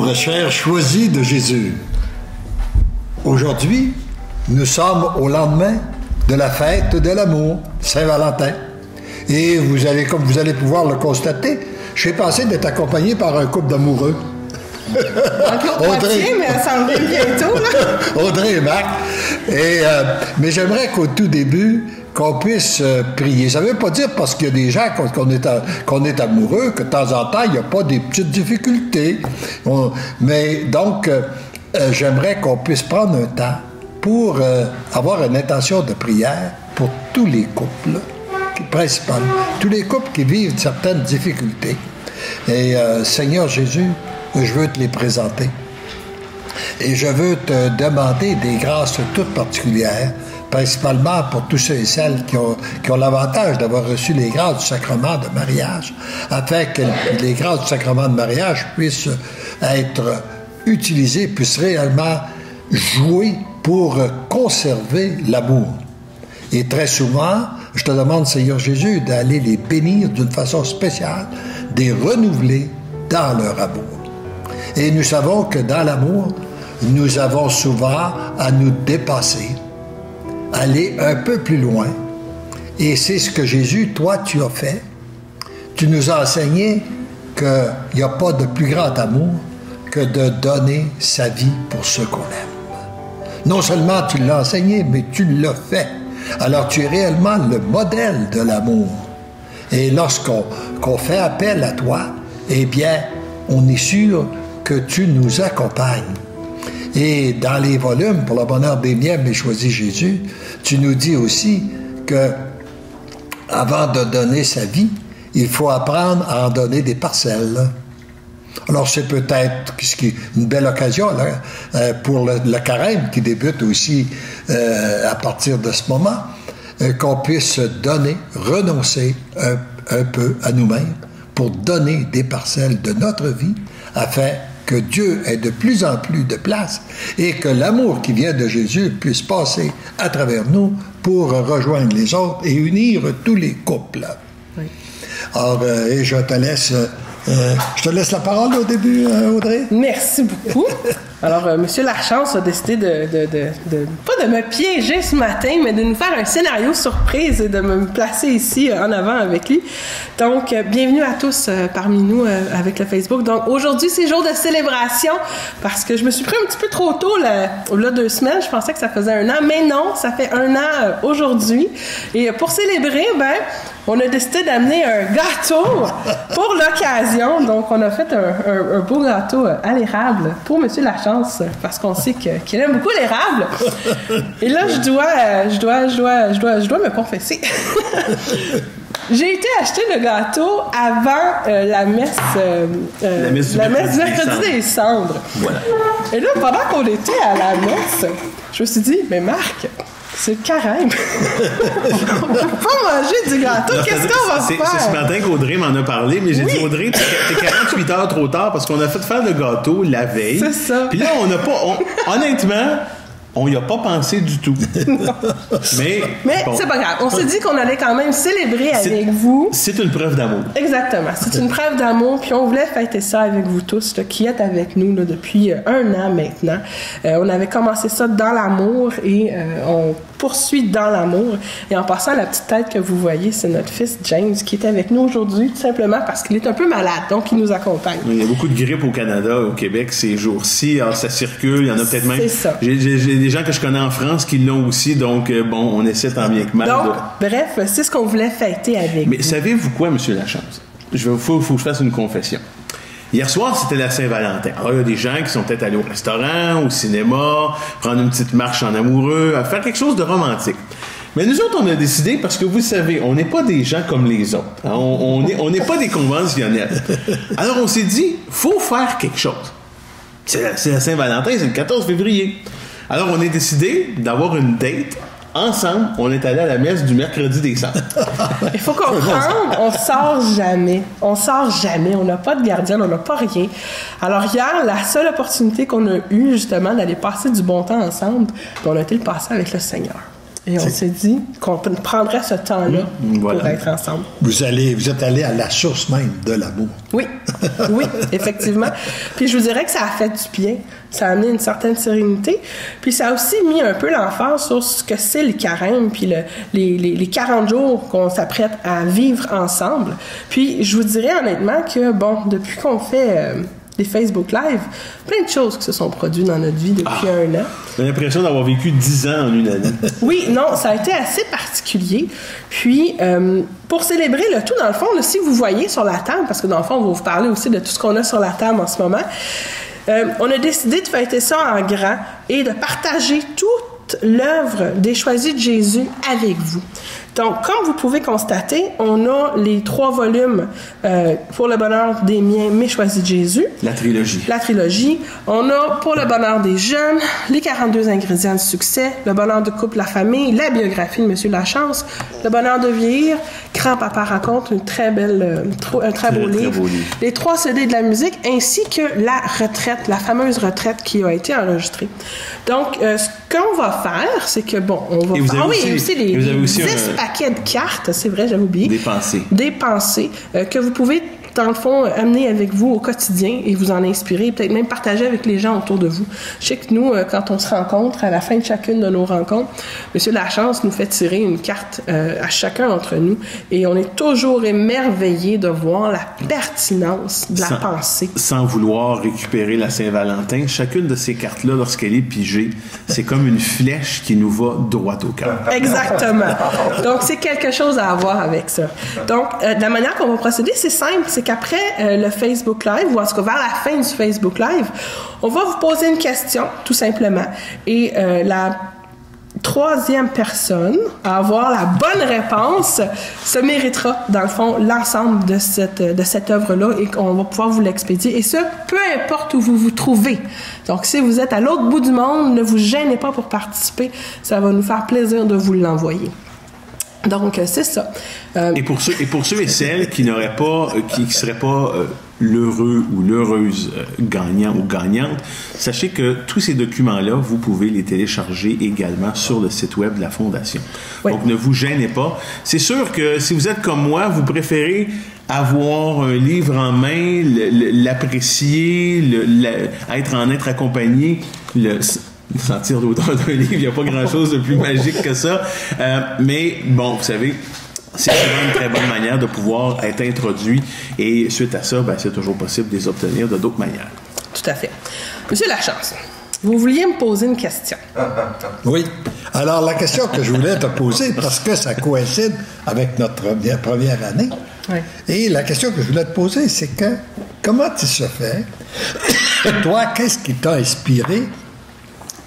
Bonjour, chers choisis de Jésus. Aujourd'hui, nous sommes au lendemain de la fête de l'amour, Saint-Valentin. Et comme vous allez pouvoir le constater, je suis passé d'être accompagné par un couple d'amoureux. Audrey, mais elle s'en vient bientôt, là. Audrey et Marc. Mais j'aimerais qu'au tout début, qu'on puisse prier. Ça ne veut pas dire parce qu'il y a des gens qu'on est amoureux, que de temps en temps, il n'y a pas des petites difficultés. Mais donc, j'aimerais qu'on puisse prendre un temps pour avoir une intention de prière pour tous les couples, principalement. Tous les couples qui vivent certaines difficultés. Et Seigneur Jésus, je veux te les présenter. Et je veux te demander des grâces toutes particulières, principalement pour tous ceux et celles qui ont l'avantage d'avoir reçu les grâces du sacrement de mariage, afin que les grâces du sacrement de mariage puissent être utilisées, puissent réellement jouer pour conserver l'amour. Et très souvent, je te demande, Seigneur Jésus, d'aller les bénir d'une façon spéciale, de les renouveler dans leur amour. Et nous savons que dans l'amour, nous avons souvent à nous dépasser, aller un peu plus loin. Et c'est ce que Jésus, toi, tu as fait. Tu nous as enseigné qu'il n'y a pas de plus grand amour que de donner sa vie pour ceux qu'on aime. Non seulement tu l'as enseigné, mais tu l'as fait. Alors tu es réellement le modèle de l'amour. Et lorsqu'on fait appel à toi, eh bien, on est sûr que tu nous accompagnes. Et dans les volumes, pour le bonheur des miens, mais choisis Jésus, tu nous dis aussi que avant de donner sa vie, il faut apprendre à en donner des parcelles. Alors c'est peut-être une belle occasion là, pour le carême qui débute aussi à partir de ce moment, qu'on puisse donner, renoncer un peu à nous-mêmes pour donner des parcelles de notre vie afin que Dieu ait de plus en plus de place et que l'amour qui vient de Jésus puisse passer à travers nous pour rejoindre les autres et unir tous les couples. Oui. Alors, et je te laisse la parole au début, Audrey. Merci beaucoup. Alors, M. Lachance a décidé pas de me piéger ce matin, mais de nous faire un scénario surprise et de me placer ici en avant avec lui. Donc, bienvenue à tous parmi nous avec le Facebook. Donc, aujourd'hui, c'est jour de célébration parce que je me suis pris un petit peu trop tôt, là 2 semaines. Je pensais que ça faisait 1 an, mais non, ça fait 1 an aujourd'hui. Et pour célébrer, on a décidé d'amener un gâteau pour l'occasion. Donc, on a fait un beau gâteau à l'érable pour M. Lachance parce qu'on sait qu'il aime beaucoup l'érable. Et là, je dois me confesser. J'ai été acheter le gâteau avant la messe du mercredi des cendres. Voilà. Et là, pendant qu'on était à la messe, je me suis dit, mais Marc, c'est le carême. On ne peut pas manger du gâteau. Qu'est-ce qu'on va faire? C'est ce matin qu'Audrey m'en a parlé, mais j'ai dit, Audrey, t'es 48 heures trop tard parce qu'on a fait faire le gâteau la veille. C'est ça. Puis là, honnêtement, on n'y a pas pensé du tout. Mais bon. C'est pas grave. On s'est dit qu'on allait quand même célébrer avec vous. C'est une preuve d'amour. Exactement. C'est une preuve d'amour. Puis on voulait fêter ça avec vous tous là, qui êtes avec nous là, depuis 1 an maintenant. On avait commencé ça dans l'amour et on poursuit dans l'amour. Et en passant, la petite tête que vous voyez, c'est notre fils James qui est avec nous aujourd'hui, tout simplement parce qu'il est un peu malade. Donc, il nous accompagne. Il y a beaucoup de grippe au Canada, au Québec ces jours-ci. Alors, ça circule. Il y en a peut-être même... C'est ça. J'ai des gens que je connais en France qui l'ont aussi. Donc, on essaie tant bien que mal. Donc, bref, c'est ce qu'on voulait fêter avec Mais savez-vous quoi, M. Lachance? Faut que je fasse une confession. Hier soir, c'était la Saint-Valentin. Alors, il y a des gens qui sont peut-être allés au restaurant, au cinéma, prendre une petite marche en amoureux, à faire quelque chose de romantique. Mais nous autres, on a décidé, parce que vous savez, on n'est pas des gens comme les autres. Hein? On n'est pas des conventionnels. Alors, on s'est dit, faut faire quelque chose. C'est la Saint-Valentin, c'est le 14 février. Alors, on a décidé d'avoir une date. Ensemble, on est allé à la messe du mercredi des cendres. Il faut comprendre, on sort jamais. On sort jamais. On n'a pas de gardienne, on n'a pas rien. Alors hier, la seule opportunité qu'on a eue, justement, d'aller passer du bon temps ensemble, on a été le passer avec le Seigneur. Et on s'est dit qu'on prendrait ce temps-là pour être ensemble. Vous êtes allé à la source même de l'amour. Oui, oui, effectivement. Puis je vous dirais que ça a fait du bien. Ça a amené une certaine sérénité. Puis ça a aussi mis un peu l'emphase sur ce que c'est le carême, puis les 40 jours qu'on s'apprête à vivre ensemble. Puis je vous dirais honnêtement que, bon, depuis qu'on fait... des Facebook Live, plein de choses qui se sont produites dans notre vie depuis un an. J'ai l'impression d'avoir vécu 10 ans en une année. Oui, non, ça a été assez particulier. Puis, pour célébrer le tout, dans le fond, là, si vous voyez sur la table, parce que dans le fond, on va vous parler aussi de tout ce qu'on a sur la table en ce moment, on a décidé de fêter ça en grand et de partager toute l'œuvre des Choisis de Jésus avec vous. Donc, comme vous pouvez constater, on a les 3 volumes pour le bonheur des miens, mes Choisis de Jésus. La trilogie. La trilogie. On a pour le bonheur des jeunes, les 42 ingrédients du succès, le bonheur de couple, la famille, la biographie de Monsieur Lachance, le bonheur de vieillir, Grand-Papa raconte, un très beau livre. Les 3 CD de la musique, ainsi que la retraite, la fameuse retraite qui a été enregistrée. Donc, ce qu'on va faire, c'est que, bon, on va... Et aussi les 10 paquets de cartes, c'est vrai, j'avais oublié. Des pensées que vous pouvez, dans le fond, amener avec vous au quotidien et vous en inspirer, peut-être même partager avec les gens autour de vous. Je sais que nous, quand on se rencontre, à la fin de chacune de nos rencontres, M. Lachance nous fait tirer une carte à chacun d'entre nous et on est toujours émerveillés de voir la pertinence de la pensée. Sans vouloir récupérer la Saint-Valentin, chacune de ces cartes-là, lorsqu'elle est pigée, c'est comme une flèche qui nous va droit au cœur. Exactement. Donc, c'est quelque chose à avoir avec ça. Donc, la manière qu'on va procéder, c'est simple, c'est qu'après le Facebook Live, ou en tout cas vers la fin du Facebook Live, on va vous poser une question, tout simplement. Et la 3e personne à avoir la bonne réponse se méritera, dans le fond, l'ensemble de cette œuvre-là et qu'on va pouvoir vous l'expédier. Et ça, peu importe où vous vous trouvez. Donc, si vous êtes à l'autre bout du monde, ne vous gênez pas pour participer. Ça va nous faire plaisir de vous l'envoyer. Donc, c'est ça. Et pour ceux et celles qui n'auraient pas, qui seraient pas l'heureux ou l'heureuse gagnant ou gagnante, sachez que tous ces documents-là, vous pouvez les télécharger également sur le site web de la Fondation. Oui. Donc, ne vous gênez pas. C'est sûr que si vous êtes comme moi, vous préférez avoir un livre en main, l'apprécier, être accompagné, sentir l'odeur d'un livre, il n'y a pas grand-chose de plus magique que ça. Mais bon, vous savez, c'est vraiment une très bonne manière de pouvoir être introduit et suite à ça, c'est toujours possible de les obtenir de d'autres manières. Tout à fait. Monsieur Lachance, vous vouliez me poser une question. Oui. Alors, la question que je voulais te poser, parce que ça coïncide avec notre première année, oui. Et la question que je voulais te poser, c'est que comment tu se fais? Toi, qu'est-ce qui t'a inspiré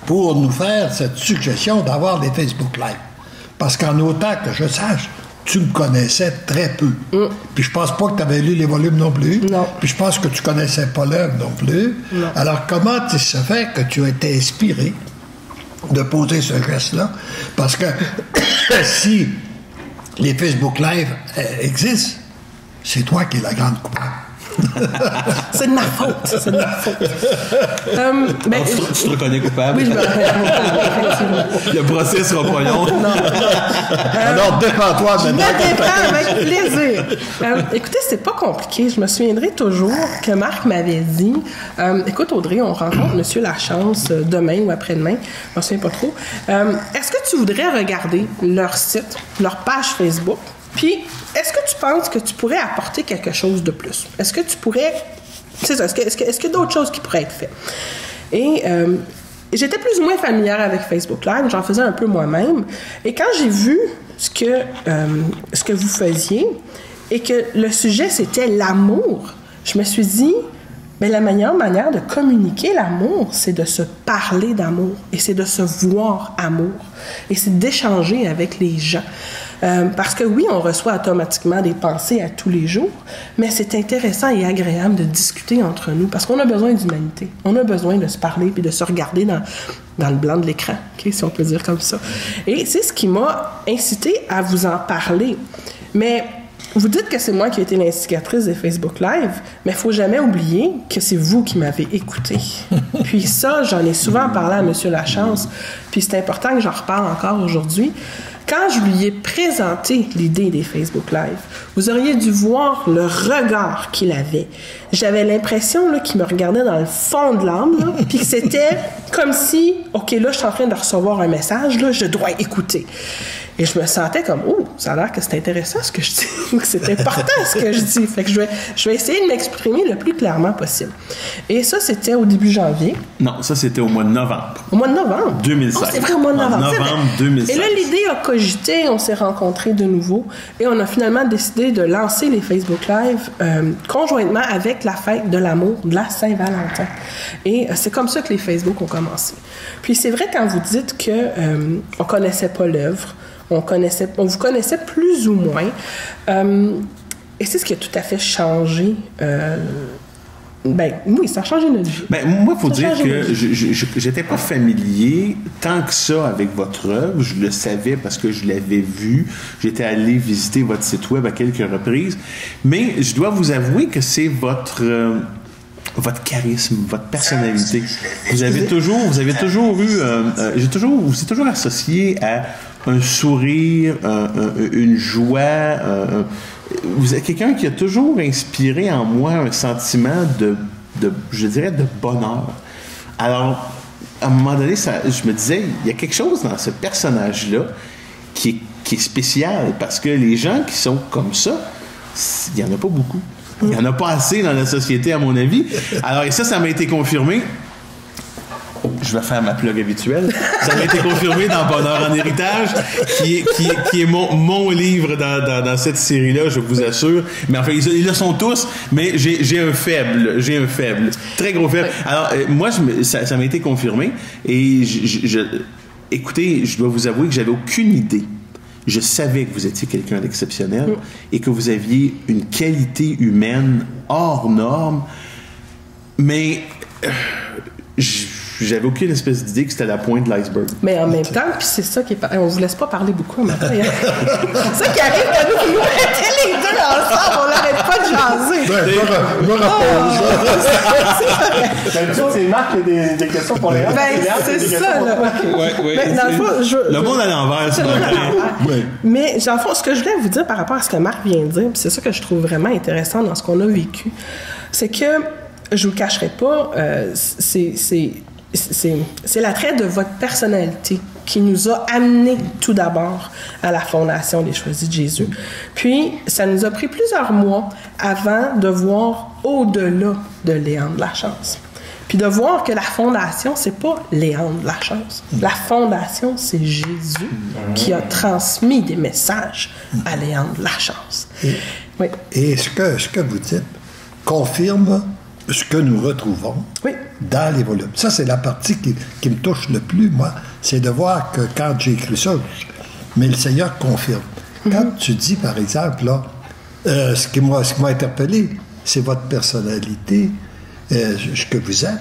pour nous faire cette suggestion d'avoir des Facebook Live? Parce qu'en autant que je sache, tu me connaissais très peu. Puis je pense pas que tu avais lu les volumes non plus. Non. Puis je pense que tu connaissais pas l'œuvre non plus. Non. Alors, comment tu se fait que tu as été inspiré de poser ce geste-là? Parce que si les Facebook Live existent, c'est toi qui es la grande coupable. C'est de ma faute. C'est de ma faute. Tu te reconnais coupable? Oui, je me reconnais coupable. Le procès sera pas long. Non. Alors, défends-toi je maintenant. me défends avec plaisir. Écoutez, c'est pas compliqué. Je me souviendrai toujours que Marc m'avait dit écoute, Audrey, on rencontre M. Lachance demain ou après-demain. Je me souviens pas trop. Est-ce que tu voudrais regarder leur site, leur page Facebook? Puis, est-ce que tu penses que tu pourrais apporter quelque chose de plus? Est-ce que tu pourrais... C'est ça. Est-ce qu'il y a d'autres choses qui pourraient être faites? Et j'étais plus ou moins familière avec Facebook Live. J'en faisais un peu moi-même. Et quand j'ai vu ce que vous faisiez et que le sujet, c'était l'amour, je me suis dit... Mais la meilleure manière de communiquer l'amour, c'est de se parler d'amour et c'est de se voir amour et c'est d'échanger avec les gens. Parce que oui, on reçoit automatiquement des pensées à tous les jours, mais c'est intéressant et agréable de discuter entre nous parce qu'on a besoin d'humanité. On a besoin de se parler puis de se regarder dans le blanc de l'écran, okay, si on peut dire comme ça. Et c'est ce qui m'a incité à vous en parler. Mais vous dites que c'est moi qui ai été l'instigatrice des Facebook Live, mais il faut jamais oublier que c'est vous qui m'avez écouté. Puis ça, j'en ai souvent parlé à M. Lachance, puis c'est important que j'en reparle encore aujourd'hui. Quand je lui ai présenté l'idée des Facebook Live, vous auriez dû voir le regard qu'il avait. J'avais l'impression là, qu'il me regardait dans le fond de l'âme, puis que c'était comme si, OK, là, je suis en train de recevoir un message, là, je dois écouter. Et je me sentais comme, oh, ça a l'air que c'est intéressant ce que je dis, que c'est important ce que je dis. Fait que je vais essayer de m'exprimer le plus clairement possible. Et ça, c'était au début janvier. Non, ça, c'était au mois de novembre. Au mois de novembre? 2016. Oh, c'est vrai, au mois de novembre. Novembre 2016. Et là, l'idée a cogité, on s'est rencontrés de nouveau et on a finalement décidé de lancer les Facebook Live conjointement avec la fête de l'amour de la Saint-Valentin. Et c'est comme ça que les Facebook ont commencé. Puis c'est vrai quand vous dites que on connaissait pas l'œuvre, on vous connaissait plus ou moins. Et c'est ce qui a tout à fait changé. Oui, ça a changé notre vie. Moi, il faut dire que je n'étais pas familier tant que ça avec votre œuvre. Je le savais parce que je l'avais vu. J'étais allé visiter votre site web à quelques reprises. Mais je dois vous avouer que c'est votre charisme, votre personnalité. Vous avez toujours eu, vous êtes toujours associé à un sourire, une joie. Vous êtes quelqu'un qui a toujours inspiré en moi un sentiment je dirais, de bonheur. Alors, à un moment donné, je me disais, il y a quelque chose dans ce personnage-là qui est spécial, parce que les gens qui sont comme ça, il n'y en a pas beaucoup. Il n'y en a pas assez dans la société, à mon avis. Alors, et ça m'a été confirmé. Je vais faire ma plug habituelle. Ça m'a été confirmé dans Bonheur en héritage, qui est mon livre dans cette série-là, je vous assure. Mais enfin, ils le sont tous, mais j'ai un faible. Très gros faible. Alors, moi, ça m'a été confirmé. Et écoutez, je dois vous avouer que j'avais aucune idée. Je savais que vous étiez quelqu'un d'exceptionnel et que vous aviez une qualité humaine hors norme, mais j'avais aucune espèce d'idée que c'était la pointe de l'iceberg. Mais en même temps, puis c'est ça qui est... On vous laisse pas parler beaucoup en matin. C'est ça qui arrive quand nous mettez les deux ensemble, on n'arrête pas de jaser. D'habitude, c'est Marc qui a des questions pour les gens. C'est ça, là. Dans le fond, le monde à l'envers, c'est vrai. Mais dans le fond, ce que je voulais vous dire par rapport à ce que Marc vient de dire, puis c'est ça que je trouve vraiment intéressant dans ce qu'on a vécu, c'est que, je vous le cacherai pas, c'est l'attrait de votre personnalité qui nous a amenés tout d'abord à la fondation des Choisis de Jésus. Puis, ça nous a pris plusieurs mois avant de voir au-delà de Léandre Lachance. Puis de voir que la fondation, c'est pas Léandre Lachance. La fondation, c'est Jésus qui a transmis des messages à Léandre Lachance. Et ce que vous dites confirme ce que nous retrouvons dans les volumes. Ça, c'est la partie qui me touche le plus, moi. C'est de voir que quand j'ai écrit ça, mais le Seigneur confirme. Quand tu dis, par exemple, là, ce qui m'a interpellé, c'est votre personnalité, ce que vous êtes.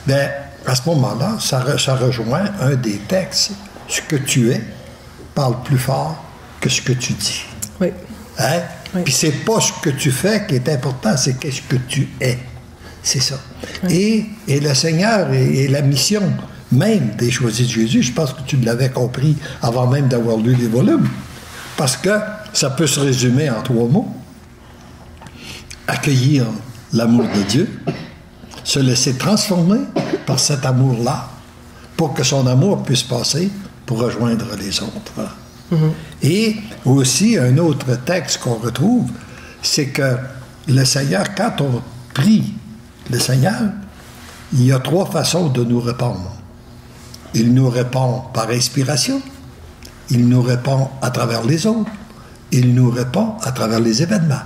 Bien, à ce moment-là, ça rejoint un des textes. Ce que tu es parle plus fort que ce que tu dis. Oui. Hein? Oui. Puis c'est pas ce que tu fais qui est important, c'est qu'est-ce que tu es. C'est ça. Oui. Et le Seigneur et la mission même des Choisis de Jésus, je pense que tu l'avais compris avant même d'avoir lu les volumes, parce que ça peut se résumer en 3 mots. Accueillir l'amour de Dieu, se laisser transformer par cet amour-là, pour que son amour puisse passer pour rejoindre les autres. Voilà. Et aussi, un autre texte qu'on retrouve, c'est que le Seigneur, quand on prie le Seigneur, il y a 3 façons de nous répondre. Il nous répond par inspiration, il nous répond à travers les autres, il nous répond à travers les événements.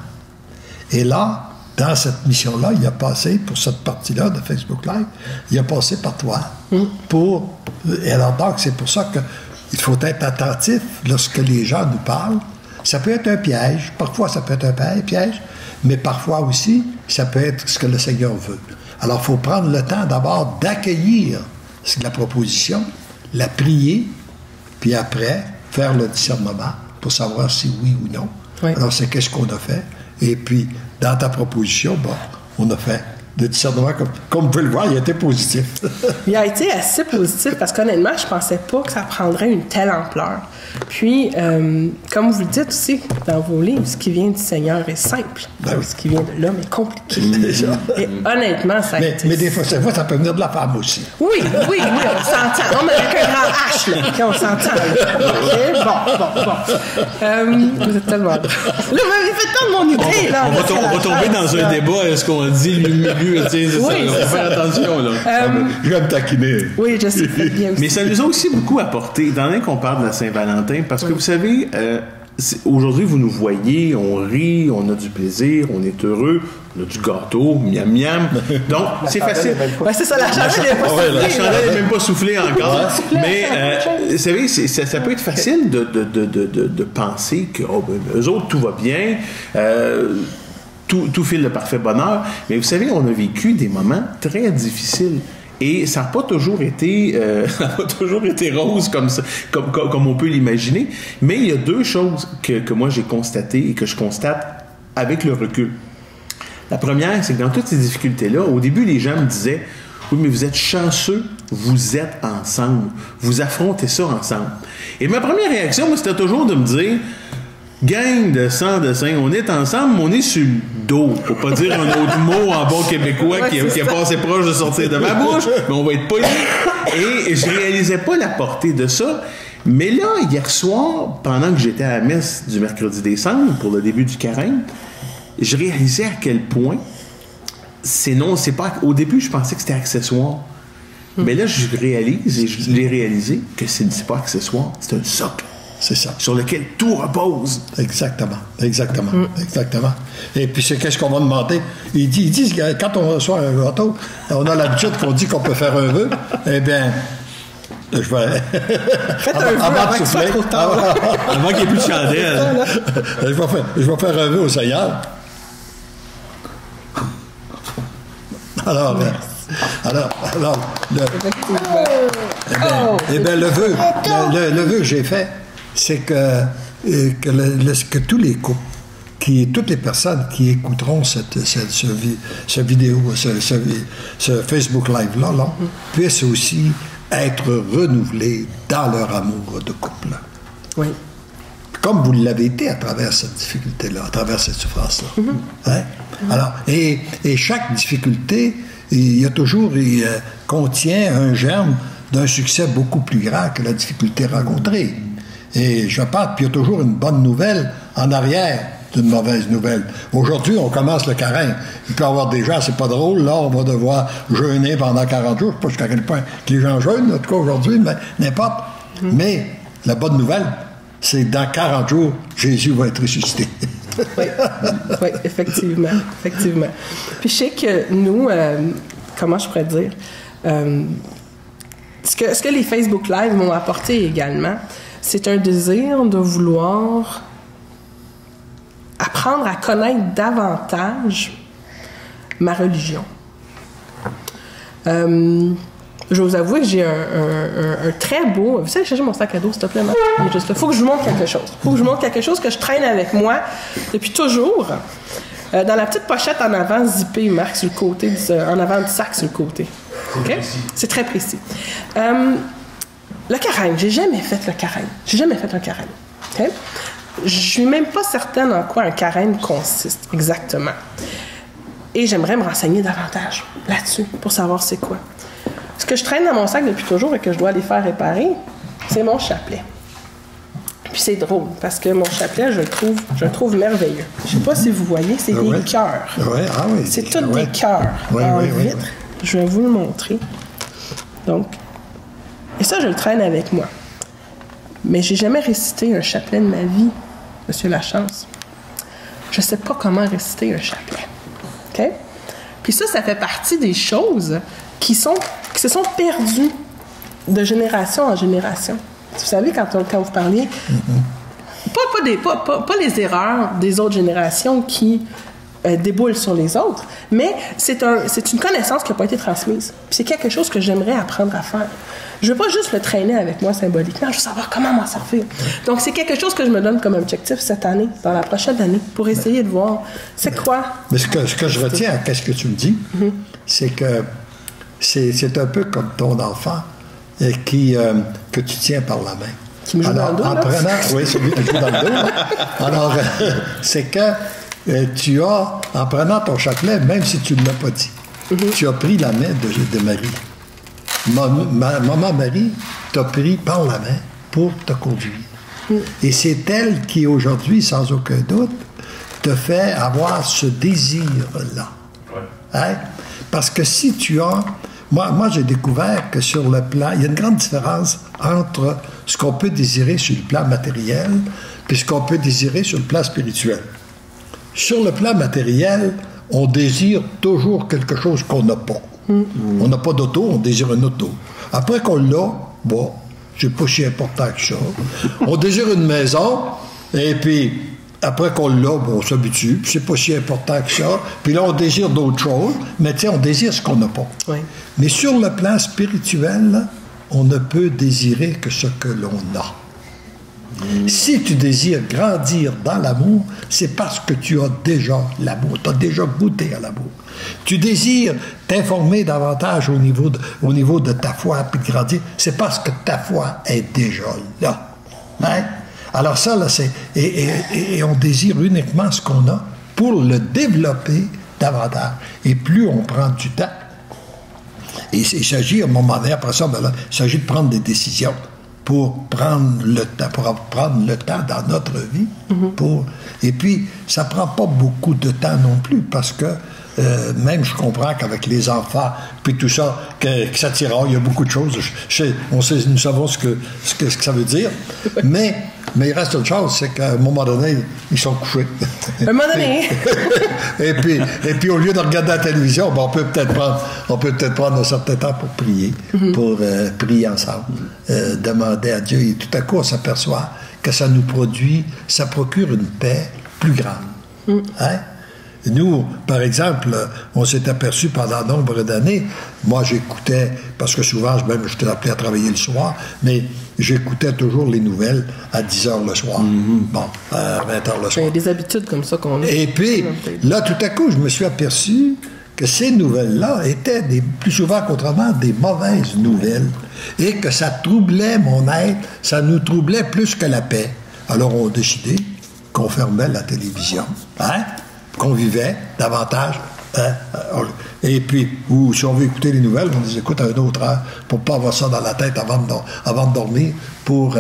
Et là, dans cette mission-là, il a passé, pour cette partie-là de Facebook Live, il a passé par toi. Et alors donc, c'est pour ça qu'il faut être attentif lorsque les gens nous parlent. Ça peut être un piège, parfois ça peut être un piège, mais parfois aussi, ça peut être ce que le Seigneur veut. Alors, il faut prendre le temps d'abord d'accueillir la proposition, la prier, puis après, faire le discernement pour savoir si oui ou non. Oui. Alors, c'est qu'est-ce qu'on a fait. Et puis, dans ta proposition, bon, on a fait le discernement, comme vous pouvez le voir, il a été positif. Il a été assez positif parce qu'honnêtement, je pensais pas que ça prendrait une telle ampleur. Puis, comme vous le dites aussi dans vos livres, ce qui vient du Seigneur est simple. Ben oui. Ce qui vient de l'homme est compliqué. Déjà. Et honnêtement, ça a été... Mais des fois, ça peut venir de la femme aussi. Oui, on s'entend. Non, mais avec un grand H, là. OK, on s'entend. Là. OK, bon. Vous êtes tellement... Là, vous m'avez fait tant de mon idée, là. On va tomber dans un débat, est-ce qu'on dit le milieu, tu sais, c'est Oui, ça. On c'est va faire ça. attention, là. Je vais me taquiner. Oui, je sais, faites bien aussi. Mais ça nous a aussi beaucoup apporté, étant donné qu'on parle de la Saint-Valentin, parce que vous savez, aujourd'hui, vous nous voyez, on rit, on a du plaisir, on est heureux, on a du gâteau, miam miam. Donc, c'est facile. Ouais, c'est ça, la chandelle n'est pas soufflée, La là. chandelle n'est même pas soufflée encore. soufflée, Mais, ça, vous savez, ça peut être facile de penser que, eux autres, tout va bien. Tout file de parfait bonheur. Mais vous savez, on a vécu des moments très difficiles. Et ça n'a pas toujours été rose comme ça, comme on peut l'imaginer. Mais il y a deux choses que moi j'ai constatées et que je constate avec le recul. La première, c'est que dans toutes ces difficultés-là, au début, les gens me disaient « Oui, mais vous êtes chanceux, vous êtes ensemble. Vous affrontez ça ensemble. » Et ma première réaction, moi, c'était toujours de me dire « Gang de sang de saint, on est ensemble, mais on est sur le dos. » Pour pas dire un autre mot en bon québécois qui est passé proche de sortir de ma bouche, mais on va être poli. Et je réalisais pas la portée de ça. Mais là, hier soir, pendant que j'étais à la messe du mercredi des Cendres, pour le début du carême, je réalisais à quel point c'est pas... Au début, je pensais que c'était accessoire. Mais là, je réalise, et je l'ai réalisé, que c'est pas accessoire, c'est un socle. C'est ça. Sur lequel tout repose. Exactement. Et puis, c'est qu'est-ce qu'on va demander? Ils disent que quand on reçoit un gâteau, on a l'habitude qu'on dit qu'on peut faire un vœu. Eh bien, je vais... Faites un vœu avant que ce soit trop tard. Avant qu'il n'y ait plus de chandelle. je vais faire un vœu au Seigneur. Alors, le vœu que j'ai fait, c'est que tous les couples, toutes les personnes qui écouteront ce vidéo, ce Facebook Live-là, puissent aussi être renouvelés dans leur amour de couple. Oui. Comme vous l'avez été à travers cette difficulté-là, à travers cette souffrance-là. Hein? Alors, et chaque difficulté, il contient un germe d'un succès beaucoup plus grand que la difficulté rencontrée. Et je pense qu'il y a toujours une bonne nouvelle en arrière d'une mauvaise nouvelle. Aujourd'hui, on commence le carême. Il peut y avoir des gens, c'est pas drôle, là, on va devoir jeûner pendant 40 jours. Je ne sais pas jusqu'à quel point que les gens jeûnent, en tout cas aujourd'hui, mais n'importe. Mais la bonne nouvelle, c'est que dans 40 jours, Jésus va être ressuscité. Oui, effectivement. Puis je sais que nous, comment je pourrais dire, ce que les Facebook Live m'ont apporté également, c'est un désir de vouloir apprendre à connaître davantage ma religion. Je vais vous avouer que j'ai un très beau... Vous savez, chercher mon sac à dos, s'il te plaît, Marc? Il est juste là. Il faut que je vous montre quelque chose. Que je traîne avec moi depuis toujours. Dans la petite pochette en avant, zippée, Marc, sur le côté, en avant du sac, sur le côté. OK? C'est très précis. Le carême, j'ai jamais fait un carême. OK? Je suis même pas certaine en quoi un carême consiste exactement. Et j'aimerais me renseigner davantage là-dessus pour savoir c'est quoi. Ce que je traîne dans mon sac depuis toujours et que je dois aller faire réparer, c'est mon chapelet. Puis c'est drôle, parce que mon chapelet, je le trouve merveilleux. Je sais pas si vous voyez, c'est des cœurs. Oui, c'est tous des cœurs en vitre. Je vais vous le montrer. Donc, et ça, je le traîne avec moi. Mais j'ai jamais récité un chapelet de ma vie, Monsieur Lachance. Je sais pas comment réciter un chapelet. OK? Puis ça fait partie des choses qui se sont perdues de génération en génération. Vous savez, quand vous parliez, pas les erreurs des autres générations qui déboule sur les autres, mais c'est une connaissance qui n'a pas été transmise. Puis c'est quelque chose que j'aimerais apprendre à faire. Je veux pas juste le traîner avec moi symboliquement, je veux savoir comment m'en servir. Donc c'est quelque chose que je me donne comme objectif cette année, dans la prochaine année, pour essayer de voir c'est quoi. Mais ce que je retiens, qu'est-ce que tu me dis, c'est que c'est un peu comme ton enfant que tu tiens par la main. Qui me joue dans le dos, oui, celui qui joue dans le dos. Là. Alors, c'est que tu as, en prenant ton chapelet, même si tu ne l'as pas dit, tu as pris la main de Marie. Maman Marie t'a pris par la main pour te conduire. Et c'est elle qui, aujourd'hui, sans aucun doute, te fait avoir ce désir-là. Ouais. Hein? Parce que si tu as... Moi, j'ai découvert que sur le plan... Il y a une grande différence entre ce qu'on peut désirer sur le plan matériel et ce qu'on peut désirer sur le plan spirituel. Sur le plan matériel, on désire toujours quelque chose qu'on n'a pas. On n'a pas d'auto, on désire une auto. Après qu'on l'a, bon, c'est pas si important que ça. On désire une maison, et puis après qu'on l'a, bon, on s'habitue, puis c'est pas si important que ça. Puis là, on désire d'autres choses, mais tu sais, on désire ce qu'on n'a pas. Oui. Mais sur le plan spirituel, on ne peut désirer que ce que l'on a. Si tu désires grandir dans l'amour, c'est parce que tu as déjà l'amour, tu as déjà goûté à l'amour. Tu désires t'informer davantage au niveau de ta foi puis de grandir, c'est parce que ta foi est déjà là. Hein? Alors ça, là, c'est... Et on désire uniquement ce qu'on a pour le développer davantage. Et plus on prend du temps, et il s'agit, à un moment donné, après ça, ben là, il s'agit de prendre des décisions pour prendre le temps dans notre vie. Et puis, ça prend pas beaucoup de temps non plus, parce que même je comprends qu'avec les enfants, puis tout ça, que ça tiraille, il y a beaucoup de choses. Nous savons ce que ça veut dire. Mais il reste une chose, c'est qu'à un moment donné, ils sont couchés. À un moment donné. et puis au lieu de regarder la télévision, ben, on peut peut-être prendre un certain temps pour prier, pour prier ensemble, demander à Dieu. Et tout à coup, on s'aperçoit que ça procure une paix plus grande. Hein? Nous, par exemple, on s'est aperçu pendant nombre d'années, moi j'écoutais, parce que souvent, même j'étais appelé à travailler le soir, mais j'écoutais toujours les nouvelles à 10h le soir. Bon, à 20h le soir. Il y a des habitudes comme ça qu'on a. Et puis, là, tout à coup, je me suis aperçu que ces nouvelles-là étaient plus souvent qu'autrement des mauvaises nouvelles et que ça troublait mon être, ça nous troublait plus que la paix. Alors, on a décidé qu'on fermait la télévision, hein? Qu'on vivait davantage. Et puis, ou si on veut écouter les nouvelles, on les écoute à une autre heure pour ne pas avoir ça dans la tête avant de dormir, pour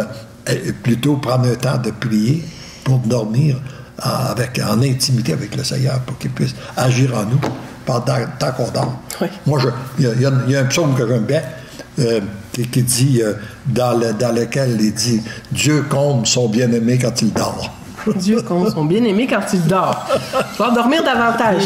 plutôt prendre un temps de prier pour dormir en intimité avec le Seigneur pour qu'il puisse agir en nous pendant le temps qu'on dort. Oui. Moi, il y a un psaume que j'aime bien qui dit, dans lequel il dit « Dieu comble son bien-aimé quand il dort ». Dieu comble son bien-aimé quand il dort. Tu vas dormir davantage.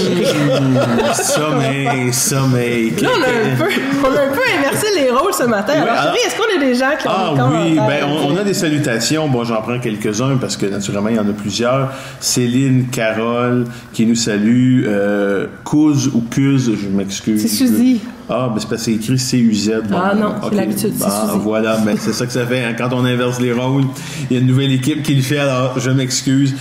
Sommeil. Là, on a un peu inversé les rôles ce matin. Alors, chérie, est-ce qu'on a des gens qui ont des commentaires? On a des salutations. Bon, j'en prends quelques-uns parce que, naturellement, il y en a plusieurs. Céline, Carole, qui nous salue. Couz ou Cuse, je m'excuse. C'est Suzy. Ah, ben c'est parce que c'est écrit C-U-Z. Bon, non, c'est l'habitude, c'est Suzy. Voilà, ben c'est ça que ça fait. Hein, quand on inverse les rôles, il y a une nouvelle équipe qui le fait, alors je m'excuse.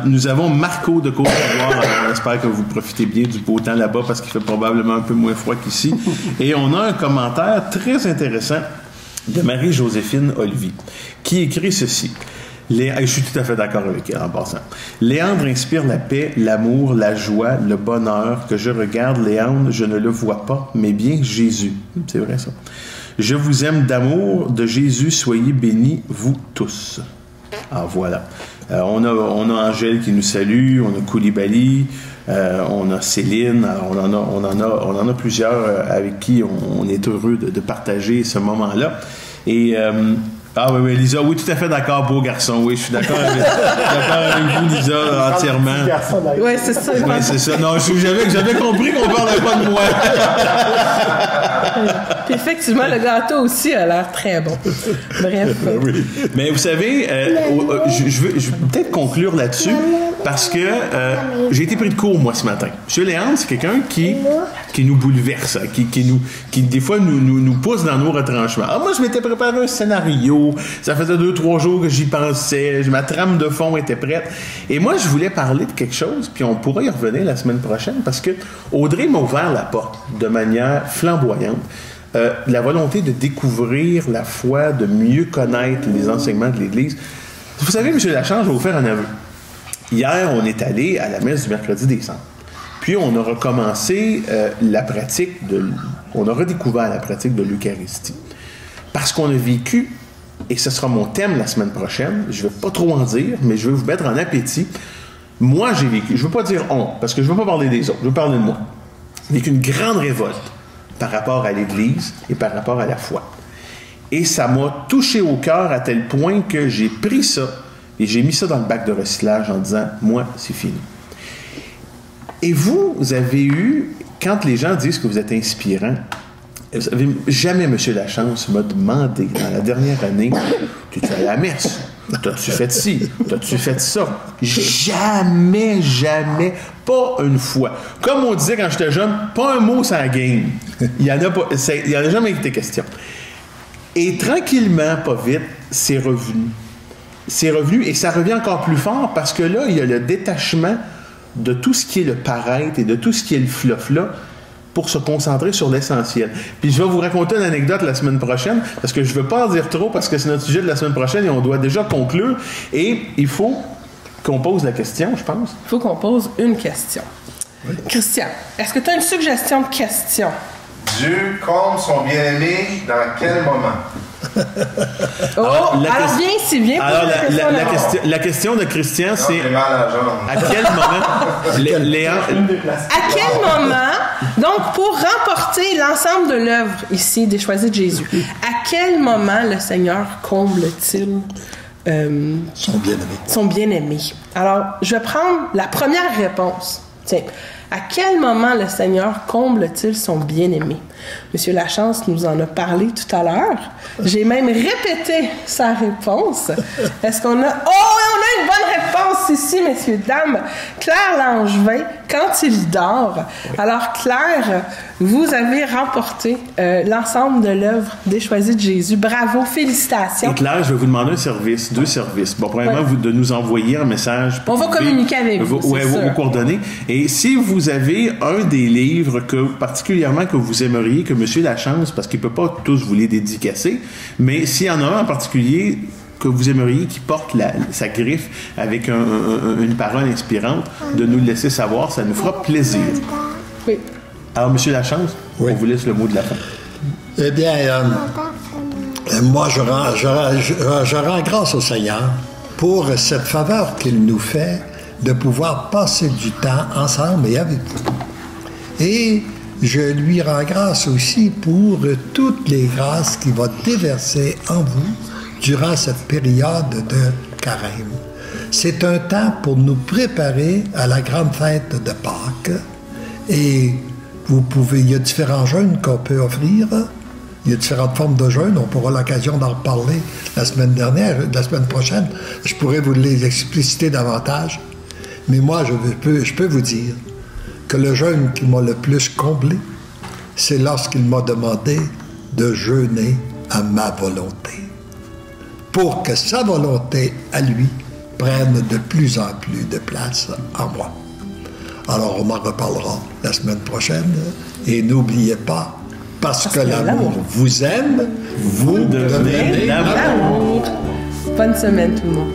Nous avons Marco de Côte-d'Ivoire. J'espère que vous profitez bien du beau temps là-bas parce qu'il fait probablement un peu moins froid qu'ici. Et on a un commentaire très intéressant de Marie-Joséphine Olivier qui écrit ceci. Je suis tout à fait d'accord avec elle en passant. Léandre inspire la paix, l'amour, la joie, le bonheur. Que je regarde Léandre, je ne le vois pas, mais bien Jésus. C'est vrai ça. Je vous aime d'amour, de Jésus, soyez bénis, vous tous. Ah, voilà. On a Angèle qui nous salue, on a Koulibaly, on a Céline, on en a plusieurs avec qui on est heureux de partager ce moment-là. Et oui, Lisa, oui, tout à fait d'accord, beau garçon. Oui, je suis d'accord avec vous, Lisa, entièrement. Oui, c'est ça. Oui, c'est ça. Non, j'avais compris qu'on parlait pas de moi. Puis effectivement, le gâteau aussi a l'air très bon. Bref. Oui. Mais vous savez, je veux peut-être conclure là-dessus. parce que j'ai été pris de court, moi, ce matin. M. Léandre, c'est quelqu'un qui nous bouleverse, qui des fois nous pousse dans nos retranchements. Ah, moi, je m'étais préparé un scénario, ça faisait 2-3 jours que j'y pensais, ma trame de fond était prête. Et moi, je voulais parler de quelque chose, puis on pourra y revenir la semaine prochaine, parce que Audrey m'a ouvert la porte de manière flamboyante. La volonté de découvrir la foi, de mieux connaître les enseignements de l'Église. Vous savez, M. Lachance, je vais vous faire un aveu. Hier, on est allé à la messe du mercredi des Cendres. Puis, on a recommencé on a redécouvert la pratique de l'Eucharistie. Parce qu'on a vécu, et ce sera mon thème la semaine prochaine, je ne vais pas trop en dire, mais je vais vous mettre en appétit. Moi, j'ai vécu, je ne veux pas dire on, parce que je ne veux pas parler des autres, je veux parler de moi. J'ai vécu une grande révolte par rapport à l'Église et par rapport à la foi. Et ça m'a touché au cœur à tel point que j'ai pris ça et j'ai mis ça dans le bac de recyclage en disant « Moi, c'est fini ». Et vous avez eu, quand les gens disent que vous êtes inspirant, vous avez, jamais M. Lachance m'a demandé dans la dernière année « Tu es allé à la messe? T'as-tu fait ci? T'as-tu fait ça? » Jamais, pas une fois. Comme on disait quand j'étais jeune, pas un mot sans game. Il y en a jamais été question. Et tranquillement, pas vite, c'est revenu. C'est revenu et ça revient encore plus fort parce que là, il y a le détachement de tout ce qui est le paraître et de tout ce qui est le fluff-là pour se concentrer sur l'essentiel. Puis je vais vous raconter une anecdote la semaine prochaine parce que je ne veux pas en dire trop parce que c'est notre sujet de la semaine prochaine et on doit déjà conclure. Et il faut qu'on pose la question, je pense. Il faut qu'on pose une question. Oui. Christian, est-ce que tu as une suggestion de question? Dieu comble son bien-aimé dans quel moment? Alors viens ici, alors, la question de Christian, c'est à quel moment à quel moment, donc pour remporter l'ensemble de l'œuvre ici des Choisis de Jésus, à quel moment le Seigneur comble-t-il son bien-aimé? Alors, je vais prendre la première réponse. Tiens, à quel moment le Seigneur comble-t-il son bien-aimé? Monsieur Lachance nous en a parlé tout à l'heure. J'ai même répété sa réponse. Est-ce qu'on a... Oh, on a une bonne réponse ici, messieurs, dames. Claire Langevin, quand il dort. Alors, Claire, vous avez remporté l'ensemble de l'œuvre des Choisis de Jésus. Bravo, félicitations. Et Claire, je vais vous demander deux services. Bon, premièrement, de nous envoyer un message. On va communiquer avec vous, vos coordonnées. Et si vous avez un des livres particulièrement que vous aimeriez que M. Lachance, parce qu'il ne peut pas tous vous les dédicacer, mais s'il y en a un en particulier que vous aimeriez qui porte sa griffe avec une parole inspirante, de nous le laisser savoir, ça nous fera plaisir. Oui. Alors, M. Lachance, on vous laisse le mot de la fin. Eh bien, moi, je rends grâce au Seigneur pour cette faveur qu'il nous fait de pouvoir passer du temps ensemble et avec vous. Et je lui rends grâce aussi pour toutes les grâces qu'il va déverser en vous durant cette période de carême. C'est un temps pour nous préparer à la grande fête de Pâques. Et il y a différents jeûnes qu'on peut offrir. Il y a différentes formes de jeûne. On pourra l'occasion d'en reparler la semaine prochaine. Je pourrais vous les expliciter davantage. Mais moi, je peux vous dire que le jeûne qui m'a le plus comblé, c'est lorsqu'il m'a demandé de jeûner à ma volonté, pour que sa volonté, à lui, prenne de plus en plus de place en moi. Alors, on en reparlera la semaine prochaine, et n'oubliez pas, parce que l'amour vous aime, vous devenez l'amour. Bonne semaine tout le monde.